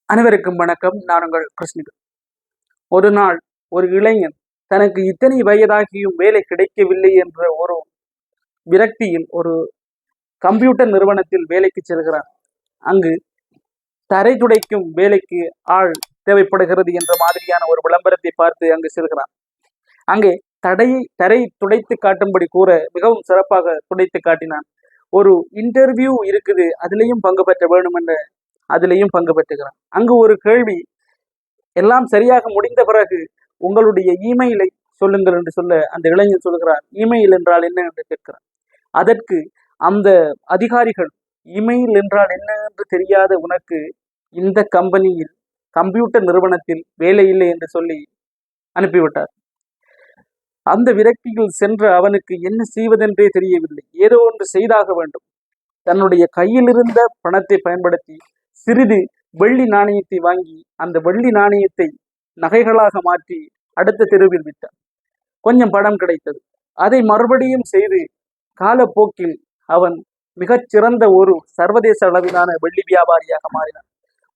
அனைவருக்கும் வணக்கம். நான் உங்கள் கிருஷ்ணன். ஒரு நாள் ஒரு இளைஞன் தனக்கு இத்தனை வயதாகியும் வேலை கிடைக்கவில்லை என்ற ஒரு விரக்தியில் ஒரு கம்ப்யூட்டர் நிறுவனத்தில் வேலைக்கு செல்கிறான். அங்கு தரை துடைக்கும் வேலைக்கு ஆள் தேவைப்படுகிறது என்ற மாதிரியான ஒரு விளம்பரத்தை பார்த்து அங்கு செல்கிறான். அங்கே தரை துடைத்து காட்டும்படி கூற மிகவும் சிறப்பாக துடைத்து காட்டினான். ஒரு இன்டர்வியூ இருக்குது, அதிலையும் பங்கு பெற்ற வேணும் என்ற அதிலையும் பங்கு பெற்றுகிறான். அங்கு ஒரு கேள்வி, எல்லாம் சரியாக முடிந்த பிறகு உங்களுடைய இமெயிலை சொல்லுங்கள் என்று சொல்ல அந்த இளைஞன் சொல்கிறார், இமெயில் என்றால் என்ன என்று கேட்கிறார். அதற்கு அந்த அதிகாரிகள், இமெயில் என்றால் என்ன என்று தெரியாத உனக்கு இந்த கம்பெனியில் கம்ப்யூட்டர் நிறுவனத்தில் வேலை இல்லை என்று சொல்லி அனுப்பிவிட்டார். அந்த விரக்தியில் சென்ற அவனுக்கு என்ன செய்வதென்றே தெரியவில்லை. ஏதோ ஒன்று செய்தாக வேண்டும். தன்னுடைய கையில் இருந்த பணத்தை பயன்படுத்தி சிறிது வெள்ளி நாணயத்தை வாங்கி அந்த வெள்ளி நாணயத்தை நகைகளாக மாற்றி அடுத்த தெருவில் விட்டார். கொஞ்சம் பணம் கிடைத்தது. அதை மறுபடியும் செய்து காலப்போக்கில் அவன் மிகச்சிறந்த ஒரு சர்வதேச அளவிலான வெள்ளி வியாபாரியாக மாறினான்.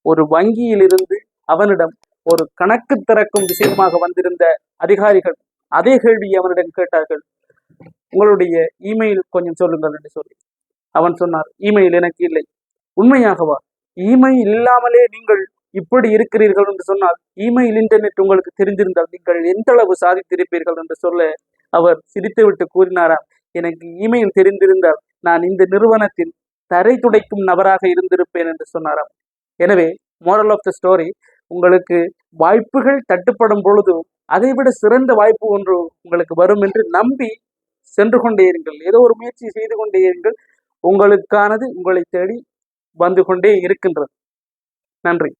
ஒரு வங்கியில் இருந்து அவனிடம் ஒரு கணக்கு திறக்கும் விஷயமாக வந்திருந்த அதிகாரிகள் அதே கேள்வியை அவனிடம் கேட்டார்கள், உங்களுடைய இமெயில் கொஞ்சம் சொல்லுங்கள் என்று சொல்லி. அவன் சொன்னார், இமெயில் எனக்கு இல்லை. உண்மையாகவா? இமெயில் இல்லாமலே நீங்கள் இப்படி இருக்கிறீர்கள் என்று சொன்னால், இமெயில் இன்டர்நெட் உங்களுக்கு தெரிந்திருந்தால் நீங்கள் எந்த அளவு சாதித்திருப்பீர்கள் என்று சொல்ல அவர் சிரித்துவிட்டு கூறினாராம், எனக்கு இமெயில் தெரிந்திருந்தால் நான் இந்த நிறுவனத்தில் தரை துடைக்கும் நபராக இருந்திருப்பேன் என்று சொன்னாராம். எனவே மோரல் ஆஃப் த ஸ்டோரி, உங்களுக்கு வாய்ப்புகள் தட்டுப்படும் பொழுது அதைவிட சிறந்த வாய்ப்பு ஒன்று உங்களுக்கு வரும் என்று நம்பி சென்று கொண்டே இருங்கள். ஏதோ ஒரு முயற்சி செய்து கொண்டே இருங்கள். உங்களுக்கானது உங்களை தேடி வந்து கொண்டே இருக்கின்றது. நன்றி.